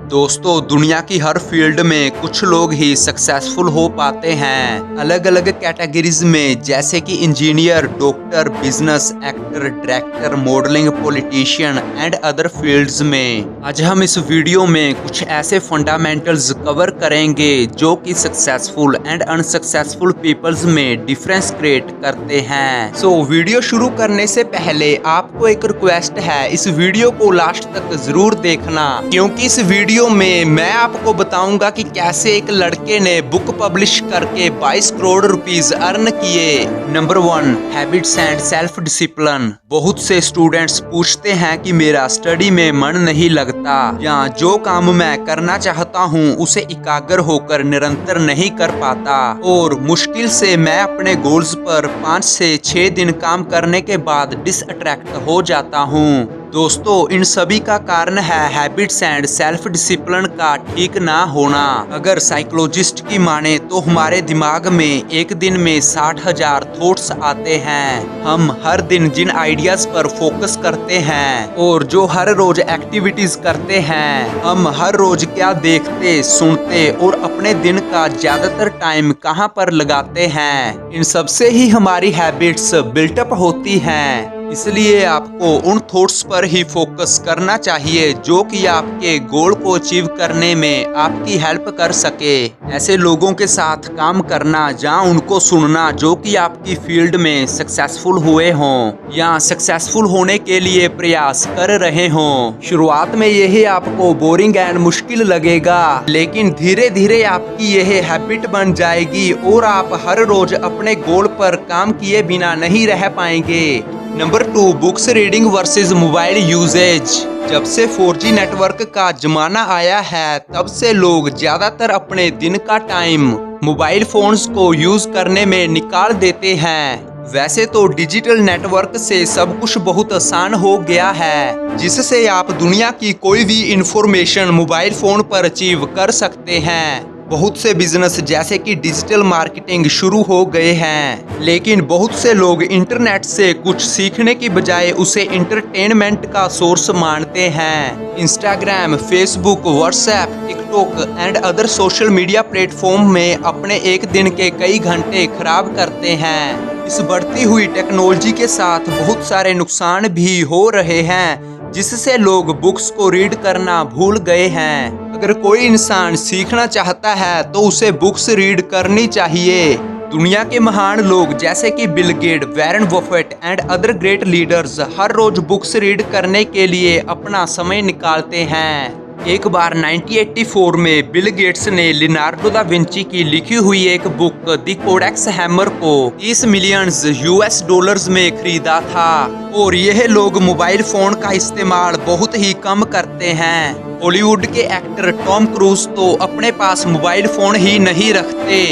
दोस्तों, दुनिया की हर फील्ड में कुछ लोग ही सक्सेसफुल हो पाते हैं अलग अलग कैटेगरीज में, जैसे कि engineer, doctor, business, actor, director, modelling, politician and other fields में। आज हम इस वीडियो में कुछ ऐसे फंडामेंटल्स कवर करेंगे जो कि सक्सेसफुल एंड अनसक्सेसफुल पीपल्स में डिफरेंस क्रिएट करते हैं। वीडियो शुरू करने से पहले आपको एक रिक्वेस्ट है, इस वीडियो को लास्ट तक जरूर देखना, क्योंकि इस वीडियो में मैं आपको बताऊंगा कि कैसे एक लड़के ने बुक पब्लिश करके 22 करोड़ रुपीस अर्न किए। Number 1, habits and self discipline. बहुत से स्टूडेंट्स पूछते हैं कि मेरा स्टडी में मन नहीं लगता या जो काम मैं करना चाहता हूँ उसे एकाग्र होकर निरंतर नहीं कर पाता, और मुश्किल से मैं अपने गोल्स पर 5 से 6 दिन काम करने के बाद डिसअट्रैक्ट हो जाता हूँ। दोस्तों, इन सभी का कारण है हैबिट्स एंड सेल्फ डिसिप्लिन का ठीक ना होना। अगर साइकोलॉजिस्ट की माने तो हमारे दिमाग में एक दिन में 60,000 थॉट्स आते हैं। हम हर दिन जिन आइडियाज पर फोकस करते हैं और जो हर रोज एक्टिविटीज करते हैं, हम हर रोज क्या देखते, सुनते और अपने दिन का ज्यादातर टाइम कहां पर लगाते हैं, इन सबसे ही हमारी हैबिट्स बिल्टअप होती हैं। इसलिए आपको उन थॉट्स पर ही फोकस करना चाहिए जो कि आपके गोल को अचीव करने में आपकी हेल्प कर सके। ऐसे लोगों के साथ काम करना, जहां उनको सुनना जो कि आपकी फील्ड में सक्सेसफुल हुए हों या सक्सेसफुल होने के लिए प्रयास कर रहे हों। शुरुआत में यही आपको बोरिंग एंड मुश्किल लगेगा, लेकिन धीरे धीरे आपकी यह हैबिट बन जाएगी और आप हर रोज अपने गोल पर काम किए बिना नहीं रह पाएंगे। Number 2, books reading versus mobile usages. जब से 4G नेटवर्क का जमाना आया है, तब से लोग ज्यादातर अपने दिन का टाइम मोबाइल फोन्स को यूज करने में निकाल देते हैं। वैसे तो डिजिटल नेटवर्क से सब कुछ बहुत आसान हो गया है, जिससे आप दुनिया की कोई भी इंफॉर्मेशन मोबाइल फोन पर अचीव कर सकते हैं। बहुत से बिजनेस जैसे कि डिजिटल मार्केटिंग शुरू हो गए हैं, लेकिन बहुत से लोग इंटरनेट से कुछ सीखने की बजाय उसे एंटरटेनमेंट का सोर्स मानते हैं। Instagram, Facebook, WhatsApp, TikTok and other social media platform में अपने एक दिन के कई घंटे खराब करते हैं। इस बढ़ती हुई टेक्नोलॉजी के साथ बहुत सारे नुकसान भी हो रहे हैं, जिससे लोग बुक्स को रीड करना भूल गए हैं। अगर कोई इंसान सीखना चाहता है तो उसे बुक्स रीड करनी चाहिए। दुनिया के महान लोग जैसे कि Bill Gates, Warren Buffett and other great leaders हर रोज बुक्स रीड करने के लिए अपना समय निकालते हैं। एक बार 1984 में बिल गेट्स ने लियोनार्डो दा विंची की लिखी हुई एक बुक द कोडेक्स हैमर को 30 मिलियन US डॉलर्स में खरीदा था, और यह लोग मोबाइल फोन का इस्तेमाल बहुत ही कम करते हैं। हॉलीवुड के एक्टर टॉम क्रूज तो अपने पास मोबाइल फोन ही नहीं रखते।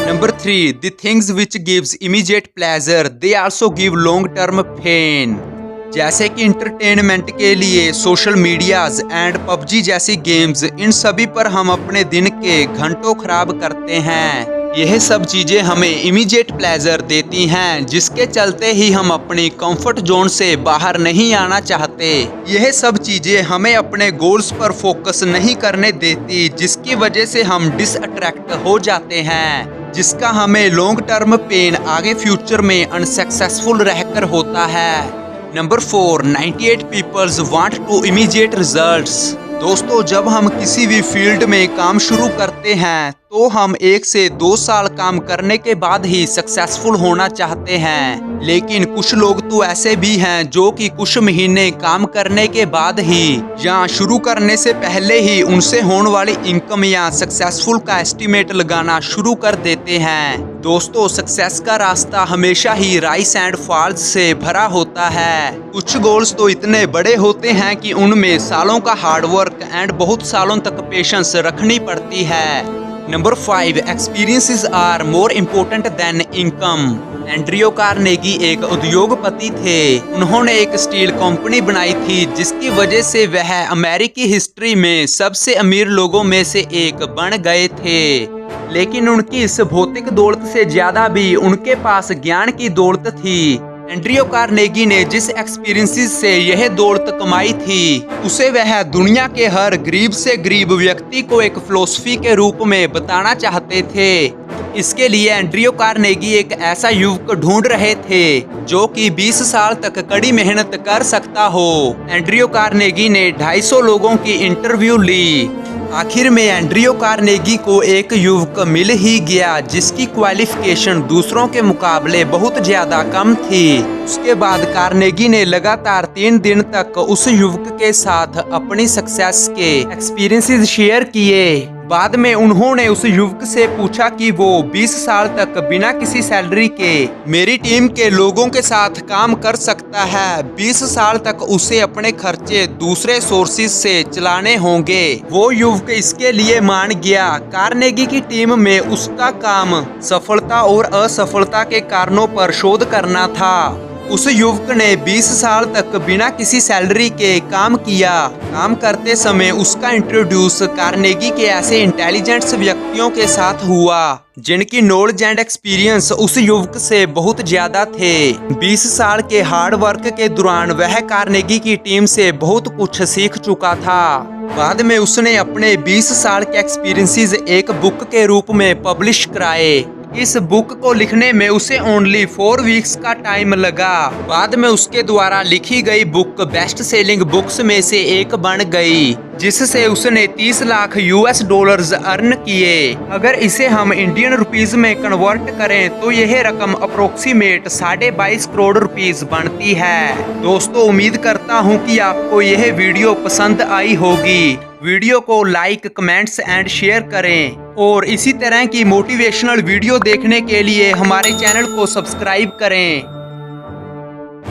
Number 3, the things which gives immediate pleasure they also give long term pen. जैसे कि इंटरटेनमेंट के लिए सोशल मीडियाज एंड PUBG जैसी गेम्स, इन सभी पर हम अपने दिन के घंटों खराब करते हैं। यह सब चीजें हमें इमीडिएट प्लेजर देती हैं, जिसके चलते ही हम अपनी कंफर्ट जोन से बाहर नहीं आना चाहते। यह सब चीजें हमें अपने गोल्स पर फोकस नहीं करने देती, जिसकी वजह से हम डिसअट्रैक्ट हो जाते हैं, जिसका हमें लॉन्ग टर्म पेन आगे फ्यूचर में अनसक्सेसफुल रहकर होता है। Number 4, 98 peoples want to immediate results. दोस्तों, जब हम किसी भी फील्ड में काम शुरू करते हैं तो हम 1 से 2 साल काम करने के बाद ही सक्सेसफुल होना चाहते हैं, लेकिन कुछ लोग तो ऐसे भी हैं जो कि कुछ महीने काम करने के बाद ही या शुरू करने से पहले ही उनसे होने वाली इनकम या सक्सेसफुल का एस्टिमेट लगाना शुरू कर देते हैं। दोस्तों, सक्सेस का रास्ता हमेशा ही राइज एंड फॉल्स से भरा होता है। कुछ गोल्स तो इतने बड़े होते हैं कि उनमें सालों का हार्डवर्क एंड बहुत सालों तक पेशेंस रखनी पड़ती है। Number 5, experiences are more important than income. Andrew Carnegie एक उद्योगपति थे। उन्होंने एक स्टील कंपनी बनाई थी, जिसकी वजह से वह अमेरिकी हिस्ट्री में सबसे अमीर लोगों में से एक बन गए थे। लेकिन उनकी इस भौतिक दौलत से ज्यादा भी उनके पास ज्ञान की दौलत थी। एंड्रियो कार्नेगी ने जिस एक्सपीरियंसेस से यह दौलत कमाई थी उसे वह दुनिया के हर गरीब से गरीब व्यक्ति को एक फिलॉसफी के रूप में बताना चाहते थे। इसके लिए एंड्रियो कार्नेगी एक ऐसा युवक ढूंढ रहे थे जो कि 20 साल तक कड़ी मेहनत कर सकता हो। एंड्रियो कार्नेगी ने 250 लोगों की इंटरव्यू ली। आखिर में एंड्रियो कार्नेगी को एक युवक मिल ही गया जिसकी क्वालिफिकेशन दूसरों के मुकाबले बहुत ज्यादा कम थी। उसके बाद कार्नेगी ने लगातार 3 दिन तक उस युवक के साथ अपनी सक्सेस के एक्सपीरियंसेस शेयर किए। बाद में उन्होंने उस युवक से पूछा कि वो 20 साल तक बिना किसी सैलरी के मेरी टीम के लोगों के साथ काम कर सकता है। 20 साल तक उसे अपने खर्चे दूसरे सोर्सेज से चलाने होंगे। वो युवक इसके लिए मान गया। कार्नेगी की टीम में उसका काम सफलता और असफलता के कारणों पर शोध करना था। उस युवक ने 20 साल तक बिना किसी सैलरी के काम किया। काम करते समय उसका इंट्रोड्यूस कार्नेगी के ऐसे इंटेलिजेंट व्यक्तियों के साथ हुआ जिनकी नॉलेज एंड एक्सपीरियंस उस युवक से बहुत ज्यादा थे। 20 साल के हार्ड वर्क के दौरान वह कार्नेगी की टीम से बहुत कुछ सीख चुका था। बाद में उसने अपने 20 साल के एक्सपीरियंसेस एक बुक के रूप में पब्लिश कराए। इस बुक को लिखने में उसे ओनली 4 वीक्स का टाइम लगा। बाद में उसके द्वारा लिखी गई बुक बेस्ट सेलिंग बुक्स में से एक बन गई जिससे उसने 30 लाख US डॉलर्स अर्न किए। अगर इसे हम इंडियन रुपीस में कन्वर्ट करें तो यह रकम अप्रोक्सीमेट 22.5 करोड़ रुपीस बनती है। दोस्तों, उम्मीद करता हूं कि आपको यह वीडियो पसंद आई होगी। वीडियो को लाइक, कमेंट्स एंड शेयर करें और इसी तरह की मोटिवेशनल वीडियो देखने के लिए हमारे चैनल को सब्सक्राइब करें।